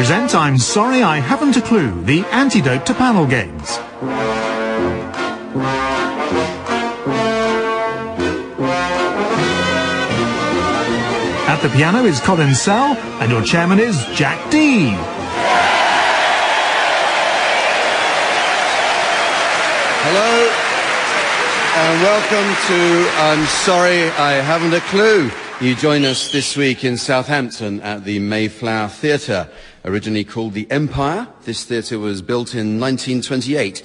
present I'm Sorry I Haven't a Clue, the antidote to panel games. At the piano is Colin Sell, and your chairman is Jack Dee. Hello, and welcome to I'm Sorry I Haven't a Clue. You join us this week in Southampton at the Mayflower Theatre, originally called the Empire. This theatre was built in 1928.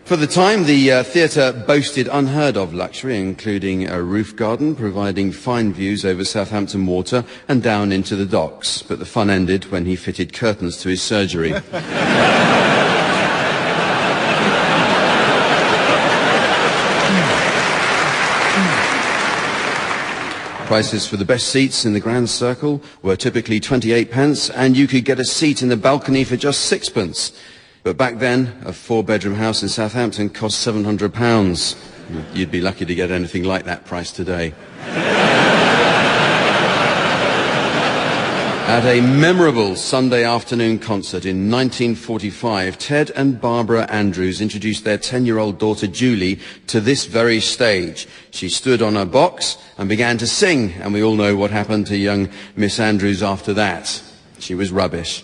For the time, the theatre boasted unheard of luxury, including a roof garden, providing fine views over Southampton Water and down into the docks. But the fun ended when he fitted curtains to his surgery. Prices for the best seats in the Grand Circle were typically 28 pence, and you could get a seat in the balcony for just 6 pence. But back then, a 4-bedroom house in Southampton cost £700. You'd be lucky to get anything like that price today. At a memorable Sunday afternoon concert in 1945, Ted and Barbara Andrews introduced their 10-year-old daughter Julie to this very stage. She stood on her box and began to sing, and we all know what happened to young Miss Andrews after that. She was rubbish.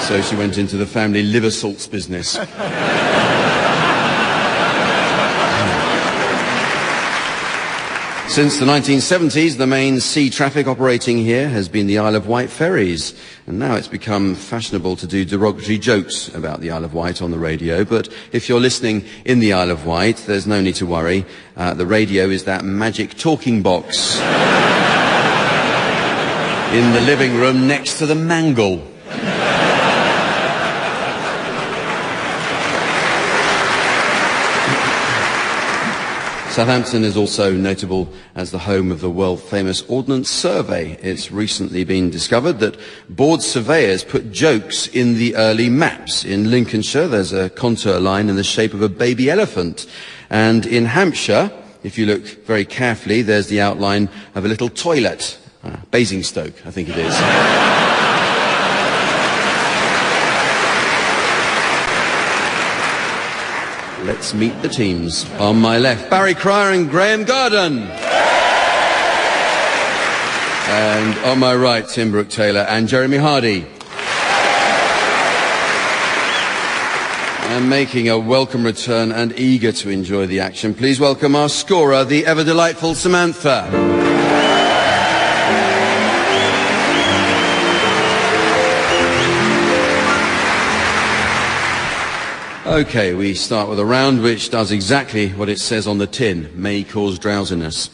So she went into the family liver salts business. Since the 1970s, the main sea traffic operating here has been the Isle of Wight ferries. And now it's become fashionable to do derogatory jokes about the Isle of Wight on the radio. But if you're listening in the Isle of Wight, there's no need to worry. The radio is that magic talking box in the living room next to the mangle. Southampton is also notable as the home of the world-famous Ordnance Survey. It's recently been discovered that board surveyors put jokes in the early maps. In Lincolnshire, there's a contour line in the shape of a baby elephant. And in Hampshire, if you look very carefully, there's the outline of a little toilet. Basingstoke, I think it is. Let's meet the teams. On my left, Barry Cryer and Graham Garden. And on my right, Tim Brooke-Taylor and Jeremy Hardy. And making a welcome return and eager to enjoy the action, please welcome our scorer, the ever-delightful Samantha. Okay, we start with a round which does exactly what it says on the tin, may cause drowsiness.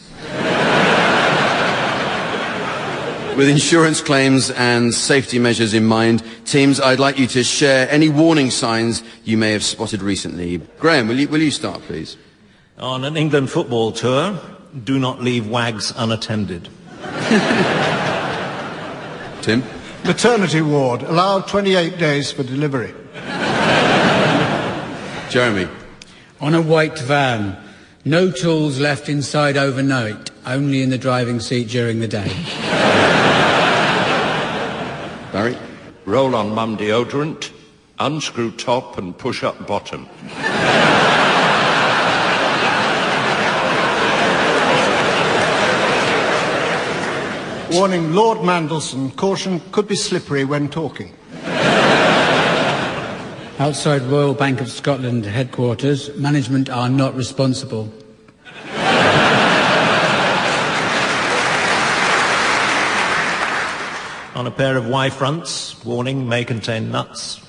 With insurance claims and safety measures in mind, teams, I'd like you to share any warning signs you may have spotted recently. Graham, will you start, please? On an England football tour, do not leave wags unattended. Tim? Maternity ward, allowed 28 days for delivery. Jeremy? On a white van, no tools left inside overnight, only in the driving seat during the day. Barry? Roll on mum deodorant, unscrew top and push up bottom. Warning, Lord Mandelson, caution, could be slippery when talking. Outside Royal Bank of Scotland headquarters, management are not responsible. On a pair of Y fronts, warning, may contain nuts.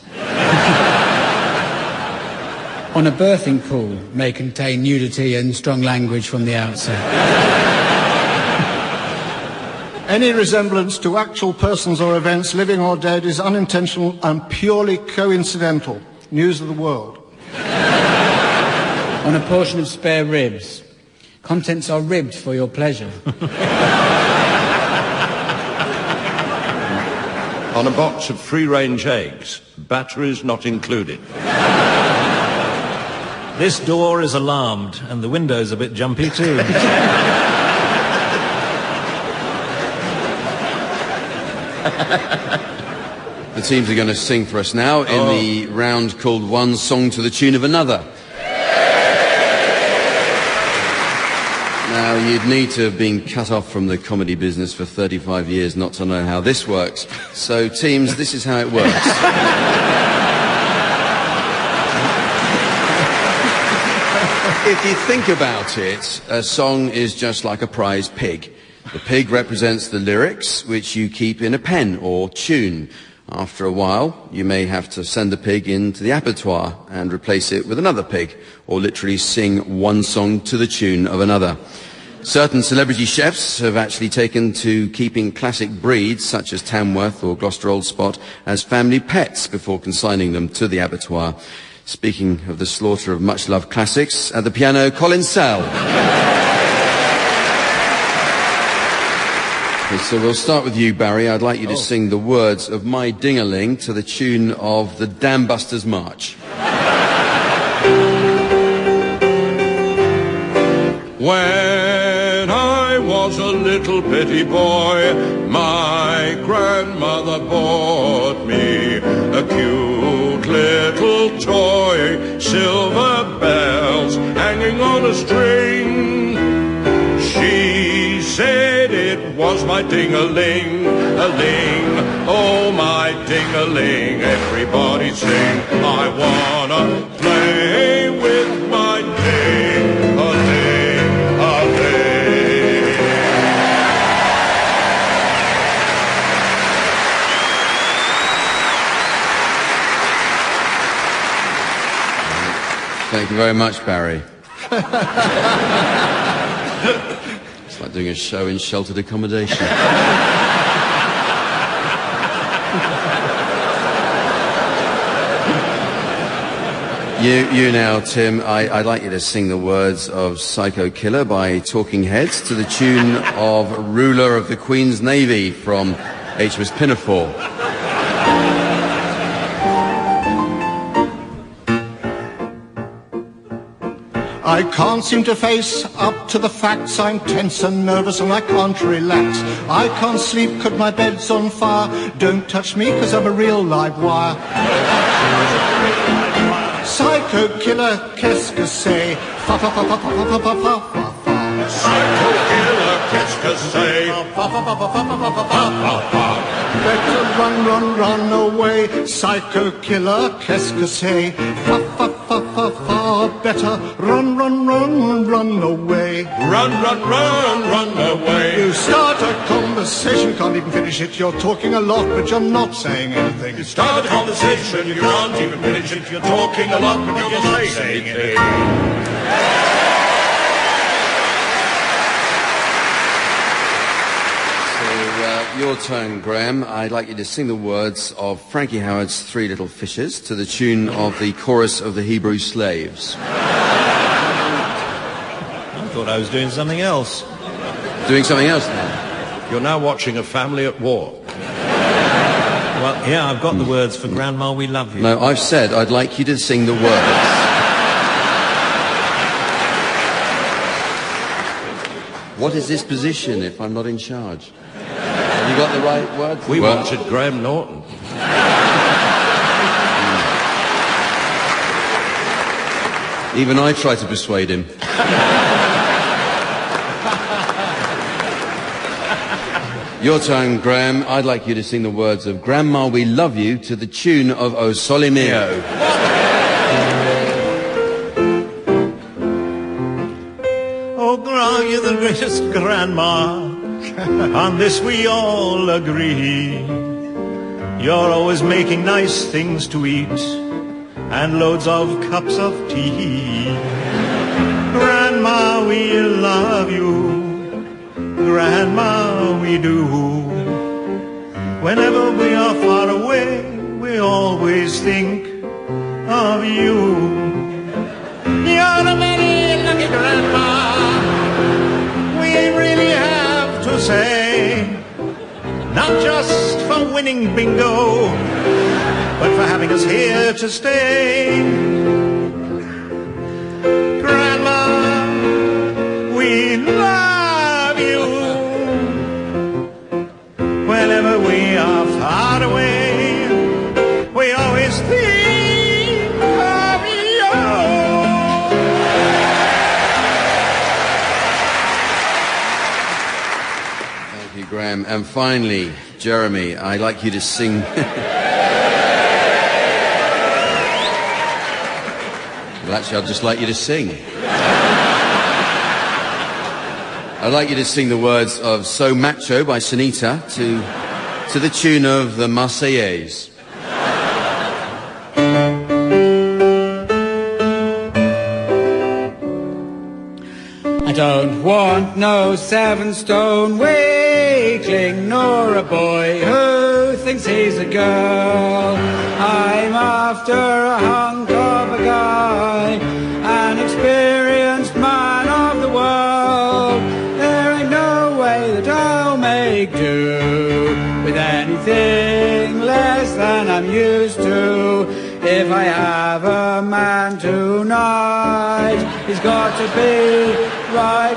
On a birthing pool, may contain nudity and strong language from the outset. Any resemblance to actual persons or events, living or dead, is unintentional and purely coincidental. News of the world. On a portion of spare ribs, contents are ribbed for your pleasure. On a box of free-range eggs, batteries not included. This door is alarmed, and the window's a bit jumpy too. teams are going to sing for us now in the round called One Song to the Tune of Another. Now, you'd need to have been cut off from the comedy business for 35 years not to know how this works. So, teams, this is how it works. If you think about it, a song is just like a prize pig. The pig represents the lyrics, which you keep in a pen or tune. After a while, you may have to send the pig into the abattoir and replace it with another pig, or literally sing one song to the tune of another. Certain celebrity chefs have actually taken to keeping classic breeds, such as Tamworth or Gloucester Old Spot, as family pets before consigning them to the abattoir. Speaking of the slaughter of much-loved classics, at the piano, Colin Sell. Okay, so we'll start with you, Barry. I'd like you to sing the words of My Ding-a-Ling to the tune of the Dam Busters March. When I was a little bitty boy, my grandmother bought me a cute little toy, silver bells hanging on a string. She said it was my ding-a-ling, a ling, oh my ding-a-ling, everybody sing, I wanna play with my ding-a-ling, a ling. Thank you very much, Barry. It's like doing a show in sheltered accommodation. You now, Tim, I'd like you to sing the words of Psycho Killer by Talking Heads to the tune of Ruler of the Queen's Navy from HMS Pinafore. I can't seem to face up to the facts. I'm tense and nervous and I can't relax. I can't sleep 'cause my bed's on fire. Don't touch me 'cause I'm a real live wire. Psycho killer, qu'est-ce que c'est? Fa fa fa fa fa fa fa fa fa. Psycho killer, qu'est-ce que c'est? Fa fa fa fa fa fa fa fa fa. Better run, run, run away. Psycho killer, qu'est-ce que c'est? Fa fa fa fa fa. Better run, run, run, run away. Run, run, run, run away. You start a conversation, can't even finish it. You're talking a lot, but you're not saying anything. You start a conversation, you can't even finish it. You're talking a lot, but you're not saying anything. Your turn, Graham. I'd like you to sing the words of Frankie Howard's Three Little Fishes to the tune of the chorus of the Hebrew Slaves. I thought I was doing something else. Doing something else now? You're now watching A Family at War. Well, yeah, I've got the words for Grandma, we love you. No, I've said I'd like you to sing the words. What is this position if I'm not in charge? Have you got the right words? We wanted Graham Norton. Even I tried to persuade him. Your turn, Graham. I'd like you to sing the words of Grandma, We Love You to the tune of O Sole Mio. Oh, you're the greatest grandma. On this we all agree. You're always making nice things to eat and loads of cups of tea. Grandma, we love you. Grandma, we do. Whenever we are far away, we always think of you. You're a very lucky grandma. We really have to say, not just for winning bingo, but for having us here to stay. Grandma, we love you. Whenever we are far away, And finally, Jeremy, I'd like you to sing... Well, actually, I'd just like you to sing. I'd like you to sing the words of So Macho by Sunita to the tune of the Marseillaise. I don't want no 7-stone weakling, nor a boy who thinks he's a girl. I'm after a hunk of a guy, an experienced man of the world. There ain't no way that I'll make do with anything less than I'm used to. If I have a man tonight, he's got to be right.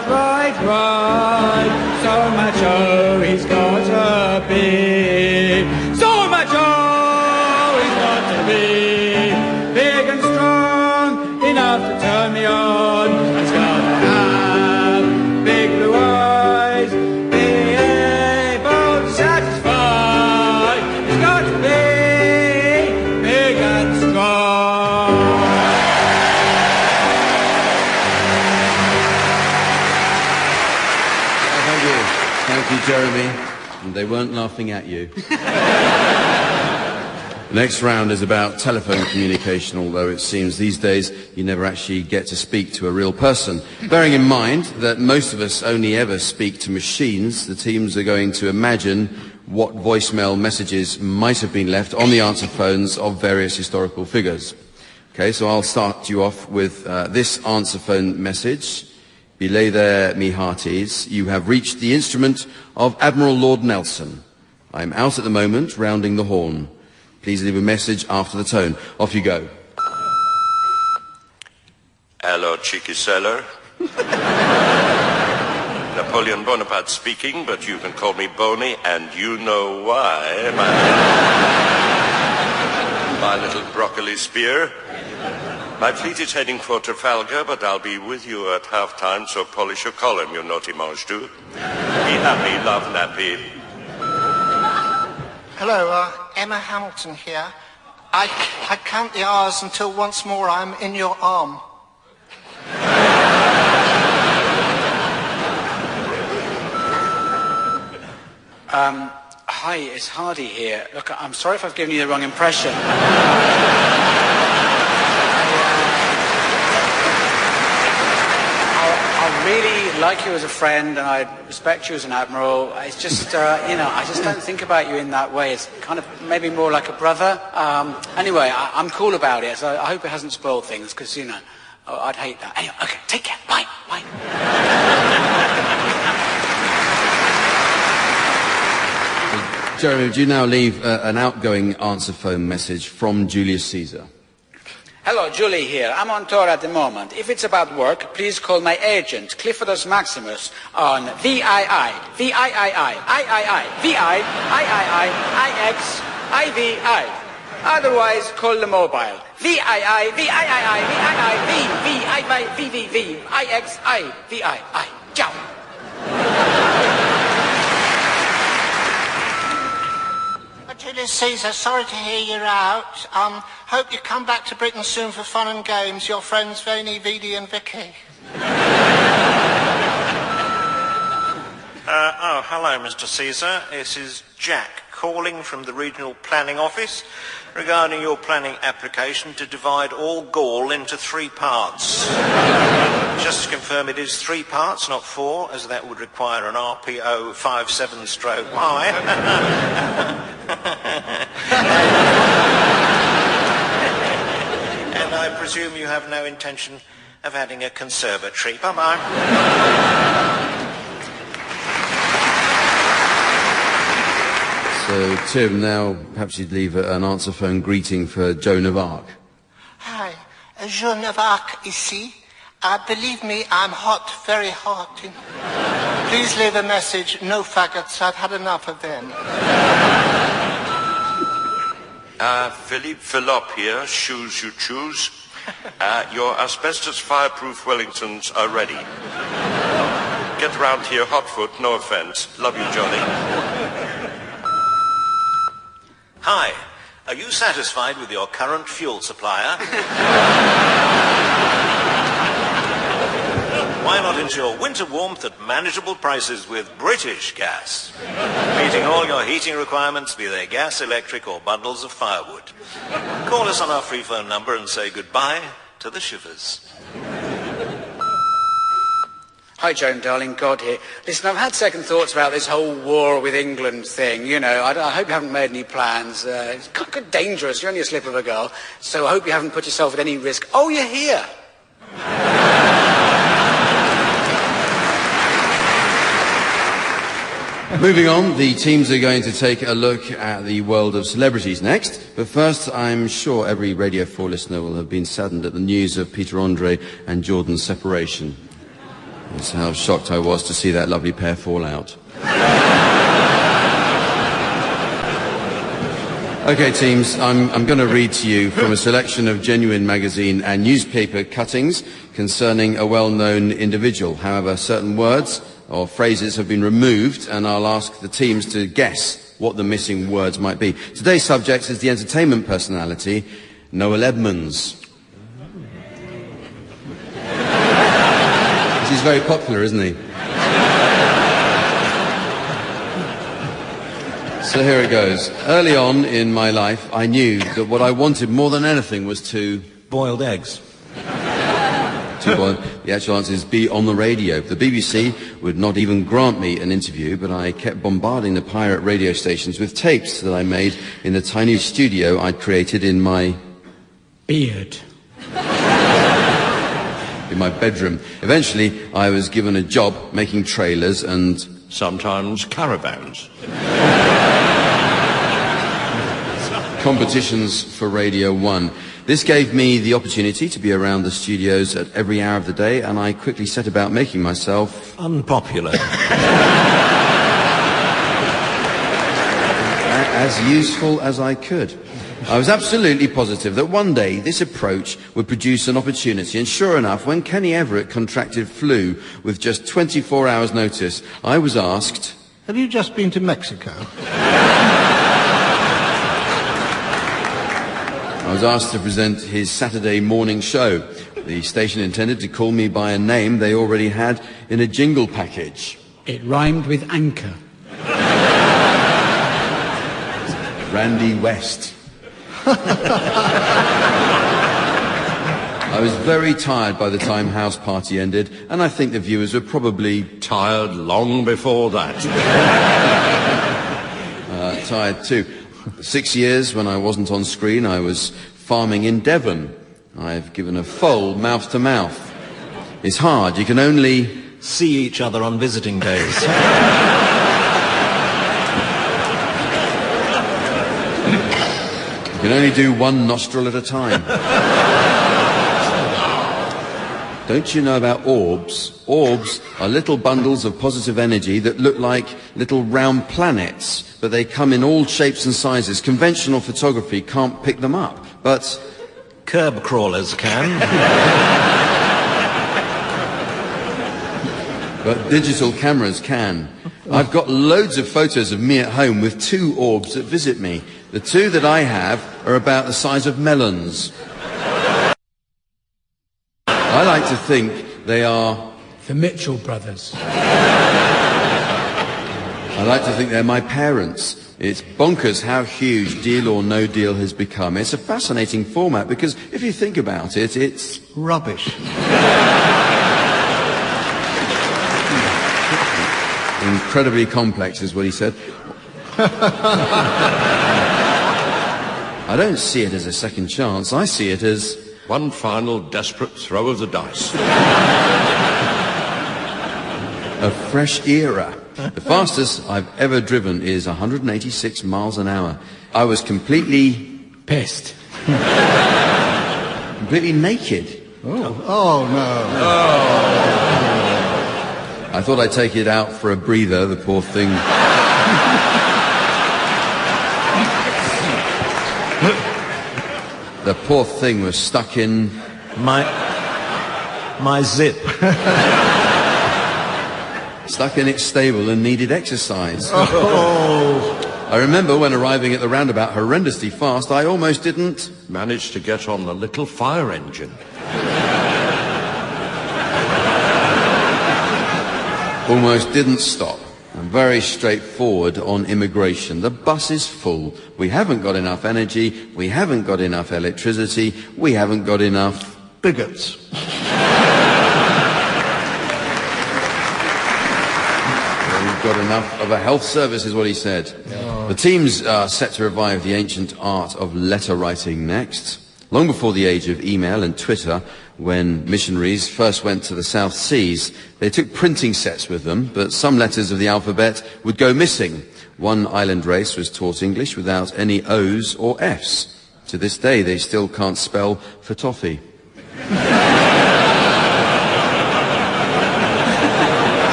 So macho, he's got to be. So macho, he's got to be. Big and strong, enough to turn me on. He's got to have big blue eyes, be able to satisfy. He's got to be big and strong. Thank you, Jeremy. And they weren't laughing at you. The next round is about telephone communication, although it seems these days you never actually get to speak to a real person. Bearing in mind that most of us only ever speak to machines, the teams are going to imagine what voicemail messages might have been left on the answer phones of various historical figures. Okay, so I'll start you off with this answer phone message. Belay there, me hearties. You have reached the instrument of Admiral Lord Nelson. I'm out at the moment, rounding the horn. Please leave a message after the tone. Off you go. Hello, cheeky sailor. Napoleon Bonaparte speaking, but you can call me Boney, and you know why. My little broccoli spear. My fleet is heading for Trafalgar, but I'll be with you at half-time, so polish your column, you naughty mange do. Be happy, love nappy. Hello, Emma Hamilton here. I count the hours until once more I'm in your arm. Hi, it's Hardy here. Look, I'm sorry if I've given you the wrong impression. I really like you as a friend, and I respect you as an admiral. It's just, I just don't think about you in that way. It's kind of maybe more like a brother. Anyway, I'm cool about it, so I hope it hasn't spoiled things, because, I'd hate that. Anyway, okay, take care. Bye. Jeremy, would you now leave an outgoing answer phone message from Julius Caesar? Hello, Julie here. I'm on tour at the moment. If it's about work, please call my agent, Cliffordus Maximus, on VII, VIII, IX, Otherwise, call the mobile. VII, Ciao. Julius Caesar, sorry to hear you're out. Hope you come back to Britain soon for fun and games. Your friends Vaney, Vidi and Vicky. Hello, Mr. Caesar. This is Jack calling from the Regional Planning Office regarding your planning application to divide all Gaul into 3 parts. Just to confirm, it is 3 parts, not 4, as that would require an RPO 57/Y. And I presume you have no intention of adding a conservatory. Bye-bye. So, Tim, now perhaps you'd leave an answer phone greeting for Joan of Arc. Hi, Joan of Arc ici. Believe me, I'm hot, very hot. Please leave a message, no faggots, I've had enough of them. Philippe Philop here, shoes you choose. Your asbestos fireproof Wellingtons are ready. Get round here, hot foot, no offence. Love you, Johnny. Hi, are you satisfied with your current fuel supplier? Why not ensure winter warmth at manageable prices with British Gas? Meeting all your heating requirements, be they gas, electric or bundles of firewood. Call us on our free phone number and say goodbye to the shivers. Hi, Joan, darling, God here. Listen, I've had second thoughts about this whole war with England thing, you know. I hope you haven't made any plans. It's kind of dangerous. You're only a slip of a girl. So I hope you haven't put yourself at any risk. Oh, you're here. Moving on, the teams are going to take a look at the world of celebrities next. But first, I'm sure every Radio 4 listener will have been saddened at the news of Peter Andre and Jordan's separation. That's how shocked I was to see that lovely pair fall out. Okay, teams, I'm going to read to you from a selection of genuine magazine and newspaper cuttings concerning a well-known individual. However, certain words or phrases have been removed, and I'll ask the teams to guess what the missing words might be. Today's subject is the entertainment personality, Noel Edmonds. He's very popular, isn't he? So here it goes. Early on in my life, I knew that what I wanted more than anything was to... Boiled eggs. The actual answer is be on the radio. The BBC would not even grant me an interview, but I kept bombarding the pirate radio stations with tapes that I made in the tiny studio I'd created in my... beard. in my bedroom. Eventually, I was given a job making trailers and... sometimes caravans. competitions for Radio 1. This gave me the opportunity to be around the studios at every hour of the day, and I quickly set about making myself... unpopular. as useful as I could. I was absolutely positive that one day this approach would produce an opportunity, and sure enough, when Kenny Everett contracted flu with just 24 hours' notice, I was asked... Have you just been to Mexico? I was asked to present his Saturday morning show. The station intended to call me by a name they already had in a jingle package. It rhymed with anchor. Randy West. I was very tired by the time House Party ended, and I think the viewers were probably tired long before that. Tired too. 6 years when I wasn't on screen, I was farming in Devon. I've given a foal mouth to mouth. It's hard, you can only... see each other on visiting days. You can only do one nostril at a time. Don't you know about orbs? Orbs are little bundles of positive energy that look like little round planets, but they come in all shapes and sizes. Conventional photography can't pick them up, but... curb crawlers can. But digital cameras can. I've got loads of photos of me at home with 2 orbs that visit me. The 2 that I have are about the size of melons. I like to think they are... the Mitchell brothers. I like to think they're my parents. It's bonkers how huge Deal or No Deal has become. It's a fascinating format because if you think about it, it's... rubbish. incredibly complex is what he said. I don't see it as a second chance. I see it as... one final desperate throw of the dice. a fresh era. The fastest I've ever driven is 186 miles an hour. I was completely... pissed. completely naked. Oh, no. I thought I'd take it out for a breather, the poor thing. The poor thing was stuck in... my zip. stuck in its stable and needed exercise. I remember when arriving at the roundabout horrendously fast, I almost didn't manage to get on the little fire engine. Almost didn't stop. I'm very straightforward on immigration. The bus is full. We haven't got enough energy. We haven't got enough electricity. We haven't got enough bigots. We've got enough of a health service, is what he said. The teams are set to revive the ancient art of letter writing next. Long before the age of email and Twitter, when missionaries first went to the South Seas, they took printing sets with them, but some letters of the alphabet would go missing. One island race was taught English without any O's or F's. To this day, they still can't spell for toffee.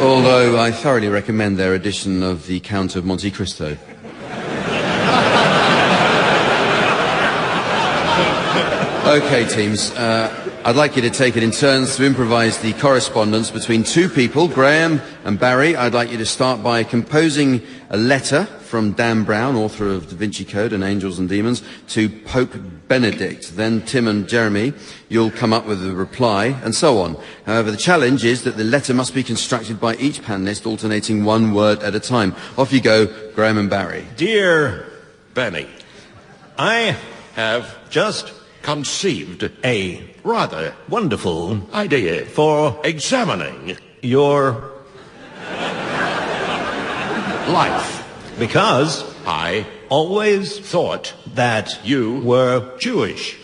Although I thoroughly recommend their edition of the Count of Monte Cristo. Okay, teams, I'd like you to take it in turns to improvise the correspondence between two people, Graham and Barry. I'd like you to start by composing a letter from Dan Brown, author of Da Vinci Code and Angels and Demons, to Pope Benedict. Then Tim and Jeremy, you'll come up with a reply, and so on. However, the challenge is that the letter must be constructed by each panellist, alternating one word at a time. Off you go, Graham and Barry. Dear Benny, I have just conceived a rather wonderful idea for examining your life, because I always thought that you were Jewish.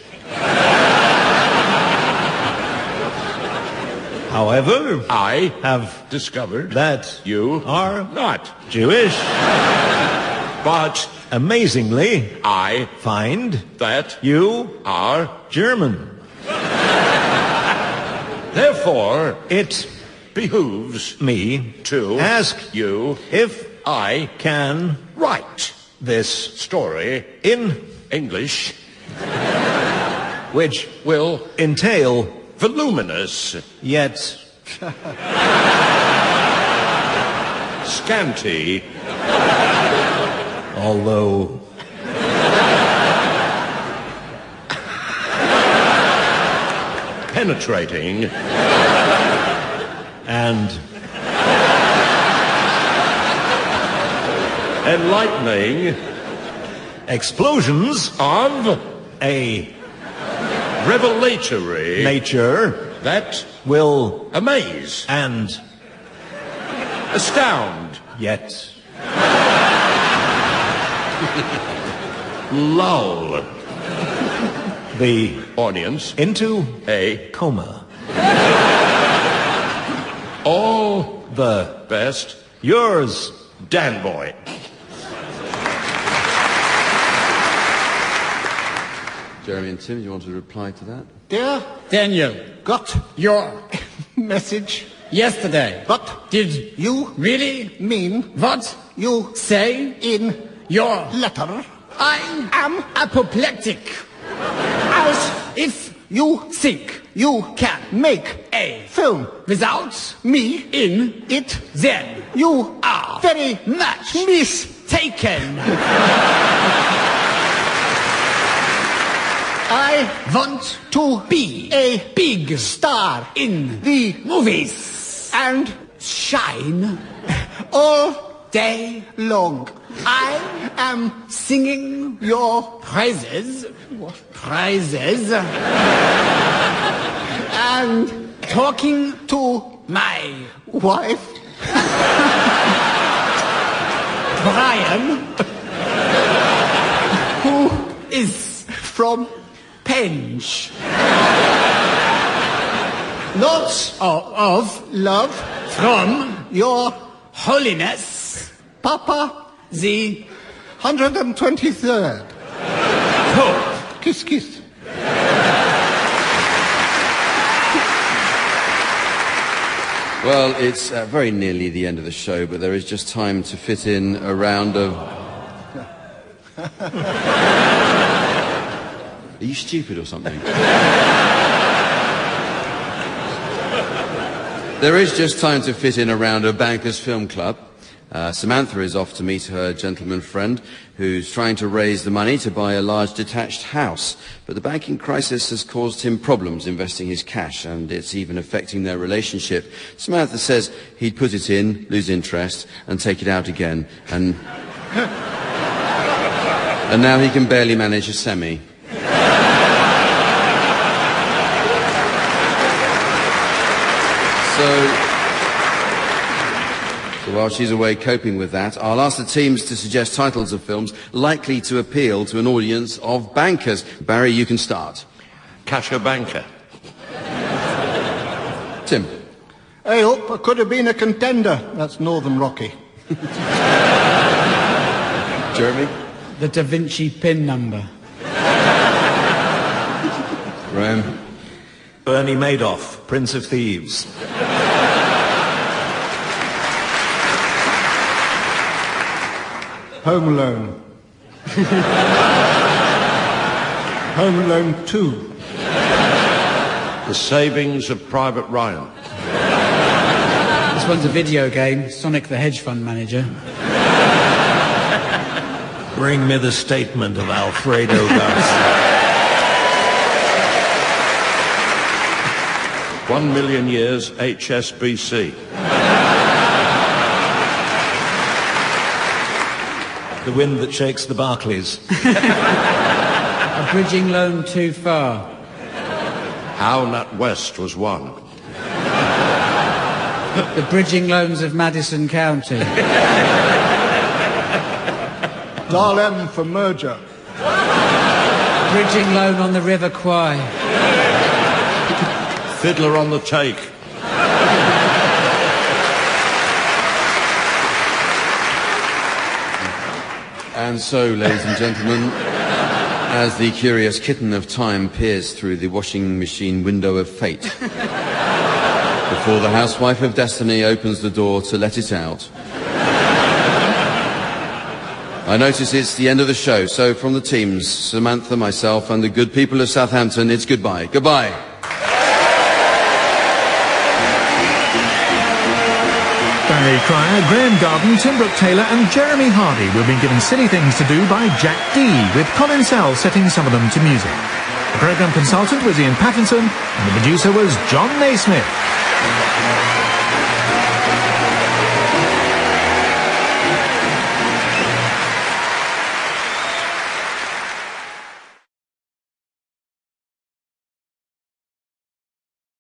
However, I have discovered that you are not Jewish. but Amazingly, I find that you are German. therefore It behooves me to ask you if I can write this story in English which will entail voluminous yet scanty, although penetrating, and enlightening explosions of a revelatory nature that will amaze, and astound, yet lull the audience into a coma. all The best yours, Dan Boy. Jeremy and Tim, do you want to reply to that? Dear, Daniel, got your message. yesterday. What Did you really mean what you say in your letter I am apoplectic? as If you think you can make a film without me in it then you are very much mistaken. I want to be a big star in the movies and shine all day long. I am singing your praises and talking to my wife Brian who is from Penge lots of love from your holiness Papa the 123rd. Pope. Kiss, kiss. Well, it's very nearly the end of the show, but there is just time to fit in a round of... Are you stupid or something? There is just time to fit in around a bankers' film club. Samantha is off to meet her gentleman friend who's trying to raise the money to buy a large detached house. But the banking crisis has caused him problems investing his cash, and it's even affecting their relationship. Samantha says he'd put it in, lose interest, and take it out again, and now he can barely manage a semi. So while she's away coping with that, I'll ask the teams to suggest titles of films likely to appeal to an audience of bankers. Barry, you can start. Casablanca. Tim. Hey up, I could have been a contender. That's Northern Rocky. Jeremy. The Da Vinci pin number. Graham. Bernie Madoff, Prince of Thieves. Home Alone. Home Alone 2. The Savings of Private Ryan. This one's a video game, Sonic the Hedge Fund Manager. Bring me the statement of Alfredo Garcia. 1 million years HSBC. The wind that shakes the Barclays. A bridging loan too far. How NatWest was won. The bridging loans of Madison County. Dial M for merger. Bridging loan on the River Kwai. Fiddler on the Take. And so, ladies and gentlemen, as the curious kitten of time peers through the washing machine window of fate, before the housewife of destiny opens the door to let it out, I notice it's the end of the show. So from the teams, Samantha, myself, and the good people of Southampton, it's goodbye. Goodbye. Barry Cryer, Graham Garden, Tim Brooke-Taylor and Jeremy Hardy will be given silly things to do by Jack Dee, with Colin Sell setting some of them to music. The programme consultant was Ian Pattinson and the producer was John Naismith.